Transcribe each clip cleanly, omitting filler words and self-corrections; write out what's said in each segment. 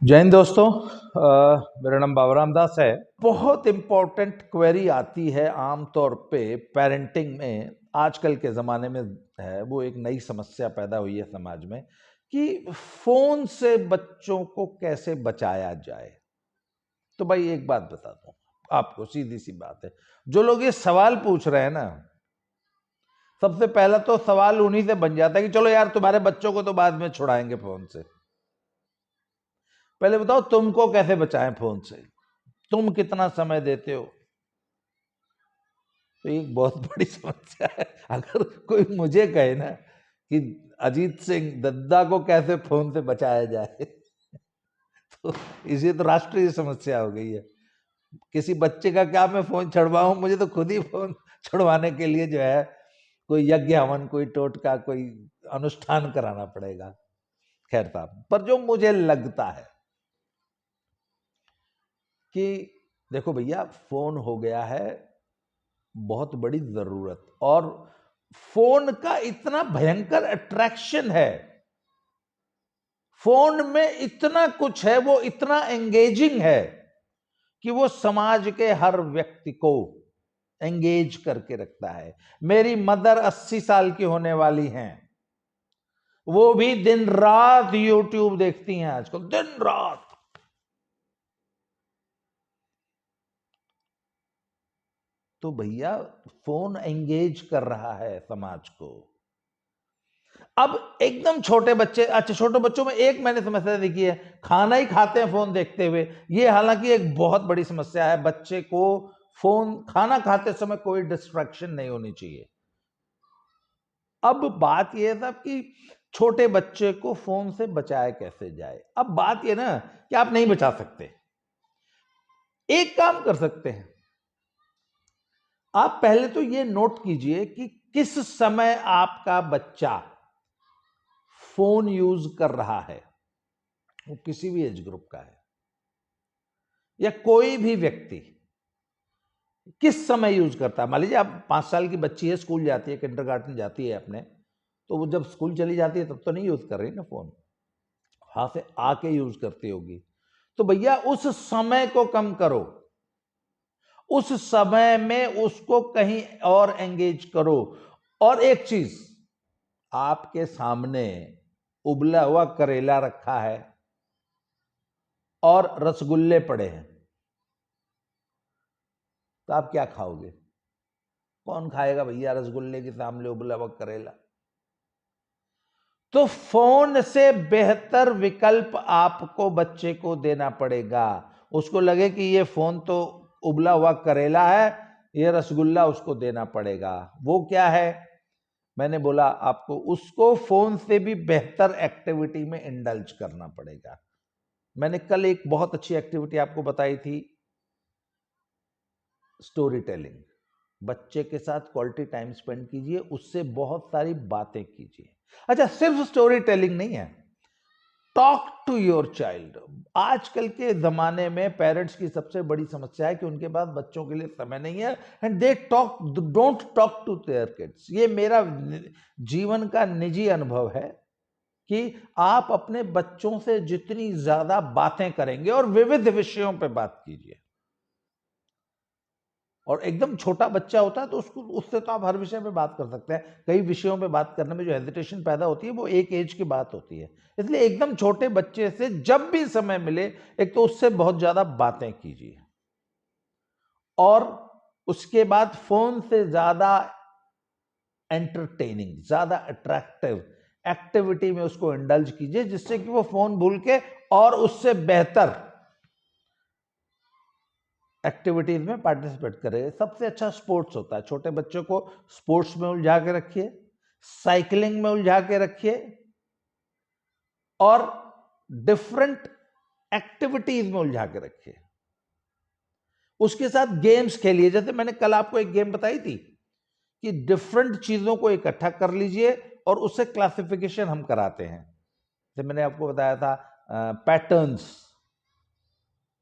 जय हिंद दोस्तों। मेरा नाम बाबा रामदास है। बहुत इम्पोर्टेंट क्वेरी आती है आमतौर पे पेरेंटिंग में, आजकल के ज़माने में है। वो एक नई समस्या पैदा हुई है समाज में कि फ़ोन से बच्चों को कैसे बचाया जाए। तो भाई एक बात बता दूं आपको, सीधी सी बात है। जो लोग ये सवाल पूछ रहे हैं ना, सबसे पहला तो सवाल उन्हीं से बन जाता है कि चलो यार, तुम्हारे बच्चों को तो बाद में छुड़ाएंगे फ़ोन से। पहले बताओ तुमको कैसे बचाएं फ़ोन से, तुम कितना समय देते हो। तो एक बहुत बड़ी समस्या है। अगर कोई मुझे कहे ना कि अजीत सिंह दद्दा को कैसे फोन से बचाया जाए तो इसे तो राष्ट्रीय समस्या हो गई है। किसी बच्चे का क्या मैं फोन छुड़वाऊं, मुझे तो खुद ही फोन छुड़वाने के लिए जो है कोई यज्ञ हवन, कोई टोटका, कोई अनुष्ठान कराना पड़ेगा। खैर साहब, पर जो मुझे लगता है कि देखो भैया, फोन हो गया है बहुत बड़ी जरूरत, और फोन का इतना भयंकर अट्रैक्शन है, फोन में इतना कुछ है, वो इतना एंगेजिंग है कि वो समाज के हर व्यक्ति को एंगेज करके रखता है। मेरी मदर 80 साल की होने वाली हैं, वो भी दिन रात यूट्यूब देखती हैं आजकल, दिन रात। तो भैया फोन एंगेज कर रहा है समाज को। अब एकदम छोटे बच्चे, अच्छा छोटे बच्चों में एक मैंने समस्या देखी है, खाना ही खाते हैं फोन देखते हुए। ये हालांकि एक बहुत बड़ी समस्या है। बच्चे को फोन, खाना खाते समय कोई डिस्ट्रैक्शन नहीं होनी चाहिए। अब बात यह है साहब कि छोटे बच्चे को फोन से बचाया कैसे जाए। अब बात यह ना कि आप नहीं बचा सकते। एक काम कर सकते हैं, आप पहले तो ये नोट कीजिए कि किस समय आपका बच्चा फोन यूज कर रहा है। वो किसी भी एज ग्रुप का है या कोई भी व्यक्ति किस समय यूज करता है। मान लीजिए आप 5 साल की बच्ची है, स्कूल जाती है, किंडरगार्टन जाती है अपने, तो वो जब स्कूल चली जाती है तब तो नहीं यूज कर रही ना फोन, वहां से आके यूज करती होगी। तो भैया उस समय को कम करो, उस समय में उसको कहीं और एंगेज करो। और एक चीज, आपके सामने उबला हुआ करेला रखा है और रसगुल्ले पड़े हैं, तो आप क्या खाओगे? कौन खाएगा भैया रसगुल्ले के सामने उबला हुआ करेला? तो फोन से बेहतर विकल्प आपको बच्चे को देना पड़ेगा। उसको लगे कि ये फोन तो उबला हुआ करेला है, ये रसगुल्ला उसको देना पड़ेगा। वो क्या है? मैंने बोला आपको, उसको फोन से भी बेहतर एक्टिविटी में इंडल्ज करना पड़ेगा। मैंने कल एक बहुत अच्छी एक्टिविटी आपको बताई थी, स्टोरी टेलिंग। बच्चे के साथ क्वालिटी टाइम स्पेंड कीजिए, उससे बहुत सारी बातें कीजिए। अच्छा, सिर्फ स्टोरी टेलिंग नहीं है, टॉक टू योर चाइल्ड। आजकल के जमाने में पेरेंट्स की सबसे बड़ी समस्या है कि उनके पास बच्चों के लिए समय नहीं है, and they talk, don't talk to their kids. ये मेरा जीवन का निजी अनुभव है कि आप अपने बच्चों से जितनी ज्यादा बातें करेंगे, और विविध विषयों पे बात कीजिए। और एकदम छोटा बच्चा होता है तो उससे तो आप हर विषय पे बात कर सकते हैं। कई विषयों पे बात करने में जो हेजिटेशन पैदा होती है वो एक एज की बात होती है। इसलिए एकदम छोटे बच्चे से जब भी समय मिले, एक तो उससे बहुत ज्यादा बातें कीजिए, और उसके बाद फोन से ज्यादा एंटरटेनिंग, ज्यादा अट्रैक्टिव एक्टिविटी में उसको इंडल्ज कीजिए, जिससे कि वो फोन भूल के और उससे बेहतर एक्टिविटीज में पार्टिसिपेट करे। सबसे अच्छा स्पोर्ट्स होता है। छोटे बच्चों को स्पोर्ट्स में उलझा के रखिए, साइकिलिंग में उलझा के रखिए, और डिफरेंट एक्टिविटीज में उलझा के रखिए। उसके साथ गेम्स खेलिए। जैसे मैंने कल आपको एक गेम बताई थी कि डिफरेंट चीजों को इकट्ठा कर लीजिए और उससे क्लासिफिकेशन हम कराते हैं। जैसे मैंने आपको बताया था पैटर्न्स,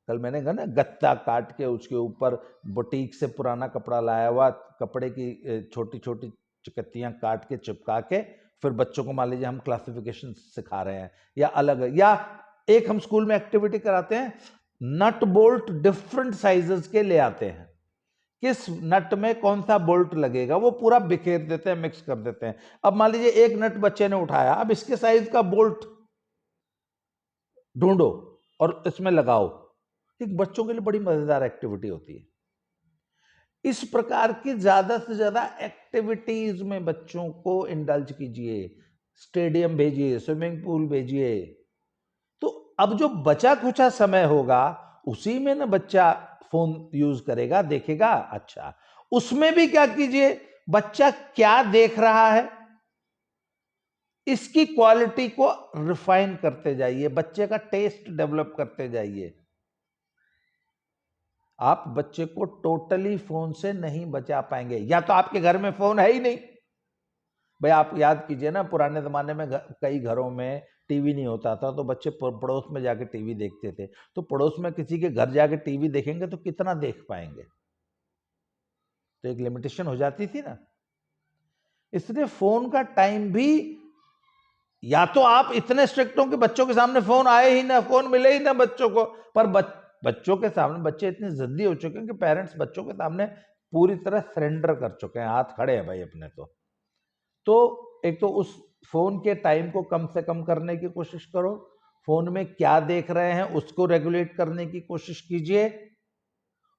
कल मैंने कहा ना, गत्ता काट के उसके ऊपर बुटीक से पुराना कपड़ा लाया हुआ, कपड़े की छोटी छोटी चिकत्तियां काट के चिपका के, फिर बच्चों को मान लीजिए हम क्लासिफिकेशन सिखा रहे हैं, या अलग, या एक हम स्कूल में एक्टिविटी कराते हैं, नट बोल्ट डिफरेंट साइजेस के ले आते हैं, किस नट में कौन सा बोल्ट लगेगा वो पूरा बिखेर देते हैं, मिक्स कर देते हैं। अब मान लीजिए एक नट बच्चे ने उठाया, अब इसके साइज का बोल्ट ढूंढो और इसमें लगाओ। एक बच्चों के लिए बड़ी मजेदार एक्टिविटी होती है। इस प्रकार की ज्यादा से ज्यादा एक्टिविटीज में बच्चों को इंडल्ज कीजिए, स्टेडियम भेजिए, स्विमिंग पूल भेजिए। तो अब जो बचा खुचा समय होगा उसी में ना बच्चा फोन यूज करेगा, देखेगा। अच्छा, उसमें भी क्या कीजिए, बच्चा क्या देख रहा है इसकी क्वालिटी को रिफाइन करते जाइए, बच्चे का टेस्ट डेवलप करते जाइए। आप बच्चे को टोटली फोन से नहीं बचा पाएंगे, या तो आपके घर में फोन है ही नहीं। भाई आप याद कीजिए ना, पुराने जमाने में कई घरों में टीवी नहीं होता था, तो बच्चे पड़ोस में जाके टीवी देखते थे। तो पड़ोस में किसी के घर जाके टीवी देखेंगे तो कितना देख पाएंगे, तो एक लिमिटेशन हो जाती थी ना। इसलिए फोन का टाइम भी, या तो आप इतने स्ट्रिक्ट हो कि बच्चों के सामने फोन आए ही ना, फोन मिले ही ना बच्चों को। पर बच्चों के सामने बच्चे इतने जिद्दी हो चुके हैं कि पेरेंट्स बच्चों के सामने पूरी तरह सरेंडर कर चुके हैं, हाथ खड़े हैं भाई अपने। तो एक तो उस फोन के टाइम को कम से कम करने की कोशिश करो, फोन में क्या देख रहे हैं उसको रेगुलेट करने की कोशिश कीजिए,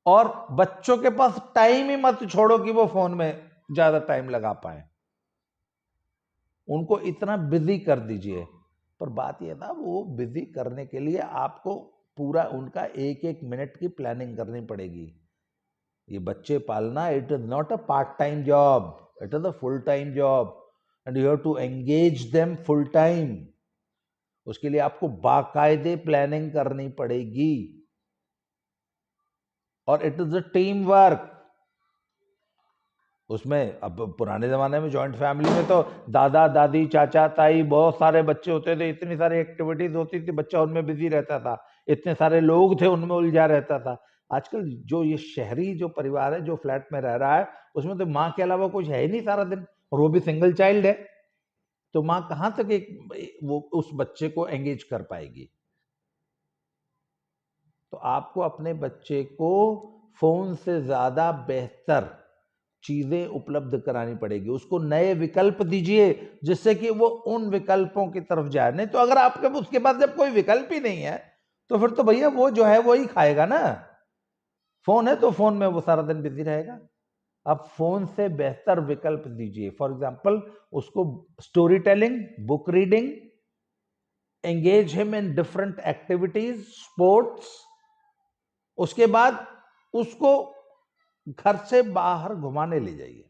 और बच्चों के पास टाइम ही मत छोड़ो कि वो फोन में ज्यादा टाइम लगा पाए, उनको इतना बिजी कर दीजिए। पर बात यह ना, वो बिजी करने के लिए आपको पूरा उनका एक एक मिनट की प्लानिंग करनी पड़ेगी। ये बच्चे पालना, it is not a part time job, it is a full time job, and you have to engage them full time. उसके लिए आपको बाकायदे प्लानिंग करनी पड़ेगी, और it is a team work. उसमें अब पुराने जमाने में जॉइंट फैमिली में तो दादा दादी चाचा ताई बहुत सारे बच्चे होते थे, इतनी सारी एक्टिविटीज होती थी, बच्चा उनमें बिजी रहता था, इतने सारे लोग थे उनमें उलझा रहता था। आजकल जो ये शहरी जो परिवार है, जो फ्लैट में रह रहा है, उसमें तो माँ के अलावा कुछ है ही नहीं सारा दिन, और वो भी सिंगल चाइल्ड है। तो माँ कहाँ तक एक वो उस बच्चे को एंगेज कर पाएगी। तो आपको अपने बच्चे को फोन से ज्यादा बेहतर चीजें उपलब्ध करानी पड़ेगी, उसको नए विकल्प दीजिए जिससे कि वो उन विकल्पों की तरफ जाए। नहीं तो अगर आपके उसके पास जब कोई विकल्प ही नहीं है तो फिर तो भैया वो जो है वो ही खाएगा ना। फोन है तो फोन में वो सारा दिन बिजी रहेगा। आप फोन से बेहतर विकल्प दीजिए। फॉर एग्जाम्पल, उसको story telling, book reading, engage him in different activities, sports. उसके बाद उसको घर से बाहर घुमाने ले जाइए।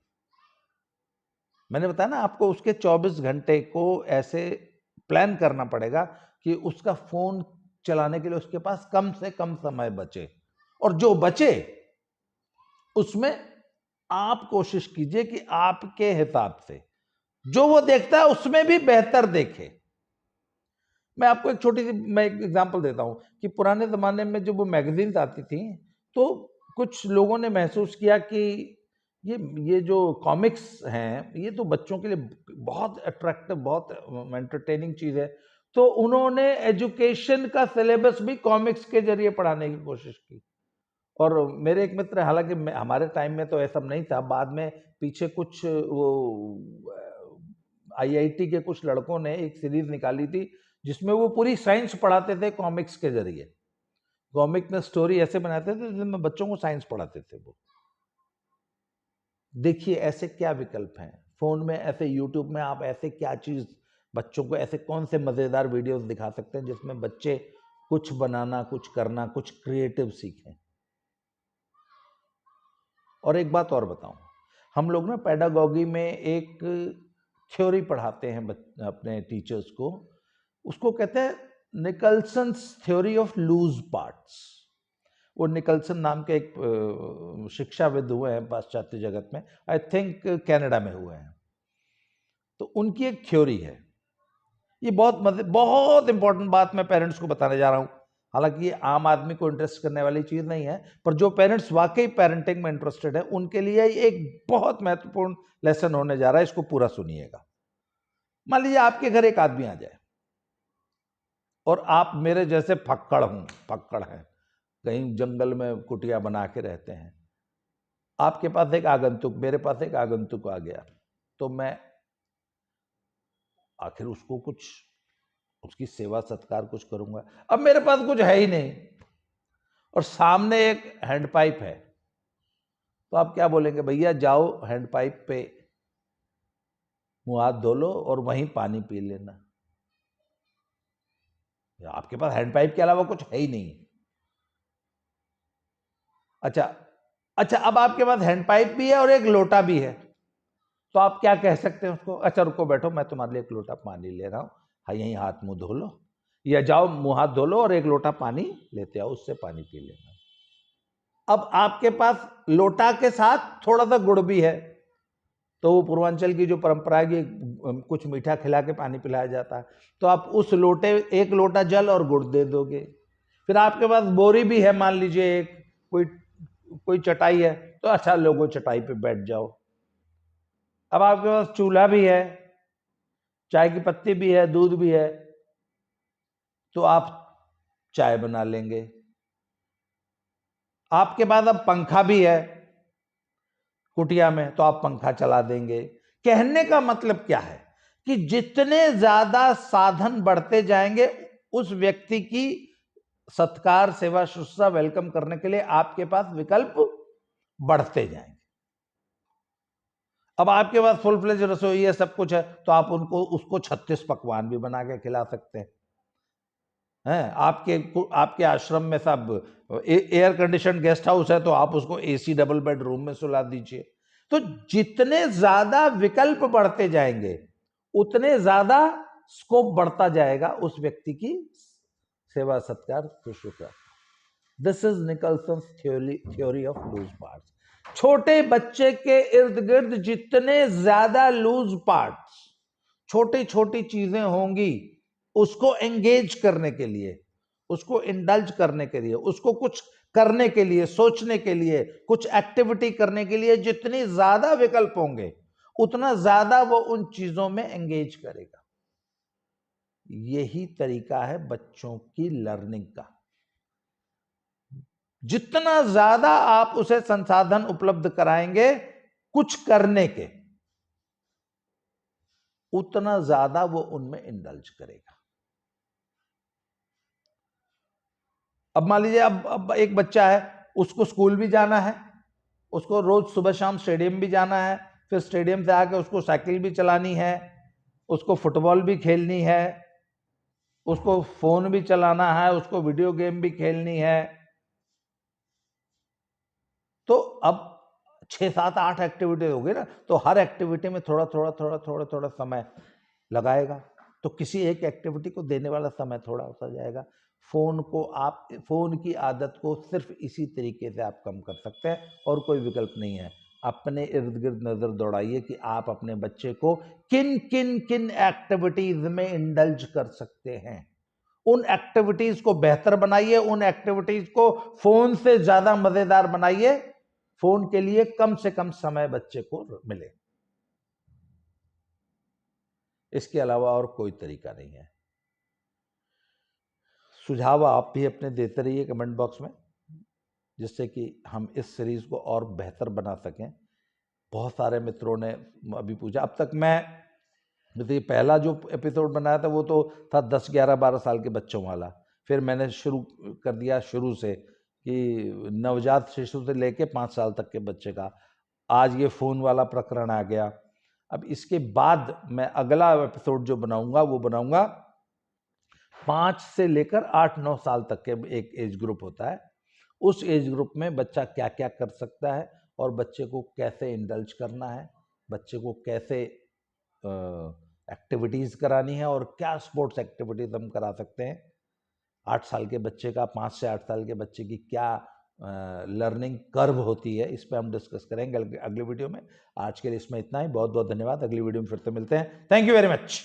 मैंने बताया ना आपको, उसके 24 घंटे को ऐसे प्लान करना पड़ेगा कि उसका फोन चलाने के लिए उसके पास कम से कम समय बचे, और जो बचे उसमें आप कोशिश कीजिए कि आपके हिसाब से जो वो देखता है उसमें भी बेहतर देखे। मैं आपको एक छोटी सी मैं एक एग्जांपल देता हूं कि पुराने जमाने में जब वो मैगजीन्स आती थी तो कुछ लोगों ने महसूस किया कि ये जो कॉमिक्स हैं ये तो बच्चों के लिए बहुत अट्रैक्टिव, बहुत एंटरटेनिंग चीज है। तो उन्होंने एजुकेशन का सिलेबस भी कॉमिक्स के जरिए पढ़ाने की कोशिश की। और मेरे एक मित्र, हालांकि हमारे टाइम में तो ऐसा नहीं था, बाद में पीछे कुछ वो आईआईटी के कुछ लड़कों ने एक सीरीज निकाली थी जिसमें वो पूरी साइंस पढ़ाते थे कॉमिक्स के जरिए। कॉमिक में स्टोरी ऐसे बनाते थे जिसमें बच्चों को साइंस पढ़ाते थे वो। देखिए ऐसे क्या विकल्प हैं फोन में, ऐसे यूट्यूब में आप ऐसे क्या चीज बच्चों को, ऐसे कौन से मजेदार वीडियोस दिखा सकते हैं जिसमें बच्चे कुछ बनाना, कुछ करना, कुछ क्रिएटिव सीखें। और एक बात और बताऊं, हम लोग ना पेडागॉगी में एक थ्योरी पढ़ाते हैं अपने टीचर्स को, उसको कहते हैं निकलसन्स थ्योरी ऑफ लूज पार्ट्स। वो निकलसन नाम के एक शिक्षाविद हुए हैं पाश्चात्य जगत में, आई थिंक कनाडा में हुए हैं। तो उनकी एक थ्योरी है, ये बहुत इंपॉर्टेंट बात मैं पेरेंट्स को बताने जा रहा हूं। हालांकि ये आम आदमी को इंटरेस्ट करने वाली चीज नहीं है, पर जो पेरेंट्स वाकई पेरेंटिंग में इंटरेस्टेड है उनके लिए एक बहुत महत्वपूर्ण लेसन होने जा रहा है। इसको पूरा सुनिएगा। मान लीजिए आपके घर एक आदमी आ जाए, और आप मेरे जैसे फक्कड़ हैं, कहीं जंगल में कुटिया बना के रहते हैं, आपके पास एक आगंतुक, मेरे पास एक आगंतुक आ गया, तो मैं आखिर उसको कुछ, उसकी सेवा सत्कार कुछ करूंगा। अब मेरे पास कुछ है ही नहीं और सामने एक हैंडपाइप है, तो आप क्या बोलेंगे? भैया जाओ हैंडपाइप पे मुंह हाथ धो लो और वहीं पानी पी लेना। आपके पास हैंडपाइप के अलावा कुछ है ही नहीं। अच्छा अच्छा, अब आपके पास हैंडपाइप भी है और एक लोटा भी है, तो आप क्या कह सकते हैं उसको? अच्छा रुको, बैठो, मैं तुम्हारे लिए एक लोटा पानी ले रहा हूं, हाँ यहीं हाथ मुंह धो लो, या जाओ मुंह हाथ धो लो और एक लोटा पानी लेते आओ, उससे पानी पी लेना। अब आपके पास लोटा के साथ थोड़ा सा गुड़ भी है, तो वो पूर्वांचल की जो परंपरा है कि कुछ मीठा खिला के पानी पिलाया जाता है, तो आप उस लोटे, एक लोटा जल और गुड़ दे दोगे। फिर आपके पास बोरी भी है, मान लीजिए एक कोई चटाई है, तो अच्छा लोगों चटाई पे बैठ जाओ। अब आपके पास चूल्हा भी है, चाय की पत्ती भी है, दूध भी है, तो आप चाय बना लेंगे। आपके पास अब पंखा भी है कुटिया में, तो आप पंखा चला देंगे। कहने का मतलब क्या है कि जितने ज्यादा साधन बढ़ते जाएंगे, उस व्यक्ति की सत्कार, सेवा, शुश्रूषा, वेलकम करने के लिए आपके पास विकल्प बढ़ते जाएंगे। अब आपके पास फुल फ्लेज रसोई है, सब कुछ है, तो आप उसको 36 पकवान भी बना के खिला सकते हैं। आपके आश्रम में सब एयर कंडीशन गेस्ट हाउस है, तो आप उसको एसी डबल बेड रूम में सुला दीजिए। तो जितने ज्यादा विकल्प बढ़ते जाएंगे, उतने ज्यादा स्कोप बढ़ता जाएगा उस व्यक्ति की सेवा, सत्कार, शुश्रूषा। This is Nicholson theory of loose parts. छोटे बच्चे के इर्द गिर्द जितने ज्यादा लूज पार्ट्स, छोटी छोटी चीजें होंगी, उसको एंगेज करने के लिए, उसको इंडल्ज करने के लिए, उसको कुछ करने के लिए, सोचने के लिए, कुछ एक्टिविटी करने के लिए जितनी ज्यादा विकल्प होंगे, उतना ज्यादा वो उन चीजों में एंगेज करेगा। यही तरीका है बच्चों की लर्निंग का। जितना ज्यादा आप उसे संसाधन उपलब्ध कराएंगे कुछ करने के, उतना ज्यादा वो उनमें इंडल्ज करेगा। अब मान लीजिए, अब एक बच्चा है, उसको स्कूल भी जाना है, उसको रोज सुबह शाम स्टेडियम भी जाना है, फिर स्टेडियम से आके उसको साइकिल भी चलानी है, उसको फुटबॉल भी खेलनी है, उसको फोन भी चलाना है, उसको वीडियो गेम भी खेलनी है। तो अब 6, 7, 8 एक्टिविटी होगी ना, तो हर एक्टिविटी में थोड़ा थोड़ा थोड़ा थोड़ा थोड़ा समय लगाएगा, तो किसी एक एक्टिविटी को देने वाला समय थोड़ा होता जाएगा। फोन की आदत को सिर्फ इसी तरीके से आप कम कर सकते हैं, और कोई विकल्प नहीं है। अपने इर्द गिर्द नजर दौड़ाइए कि आप अपने बच्चे को किन किन किन एक्टिविटीज में इंडल्ज कर सकते हैं। उन एक्टिविटीज को बेहतर बनाइए, उन एक्टिविटीज को फोन से ज्यादा मजेदार बनाइए, फोन के लिए कम से कम समय बच्चे को मिले। इसके अलावा और कोई तरीका नहीं है। सुझाव आप भी अपने देते रहिए कमेंट बॉक्स में, जिससे कि हम इस सीरीज को और बेहतर बना सकें। बहुत सारे मित्रों ने अभी पूछा, अब तक मैं, जैसे पहला जो एपिसोड बनाया था वो तो था 10, 11, 12 साल के बच्चों वाला, फिर मैंने शुरू कर दिया शुरू से कि नवजात शिशु से लेके 5 साल तक के बच्चे का। आज ये फोन वाला प्रकरण आ गया। अब इसके बाद मैं अगला एपिसोड जो बनाऊंगा वो बनाऊंगा 5 से लेकर 8-9 साल तक के एक एज ग्रुप होता है, उस एज ग्रुप में बच्चा क्या क्या कर सकता है और बच्चे को कैसे इंडल्ज करना है, बच्चे को कैसे एक्टिविटीज़ करानी है और क्या स्पोर्ट्स एक्टिविटीज़ हम करा सकते हैं। 8 साल के बच्चे का, 5 से 8 साल के बच्चे की क्या लर्निंग कर्व होती है, इस पर हम डिस्कस करेंगे अगले वीडियो में। आज के लिए इसमें इतना ही। बहुत बहुत धन्यवाद। अगली वीडियो में फिर से मिलते हैं। Thank you very much.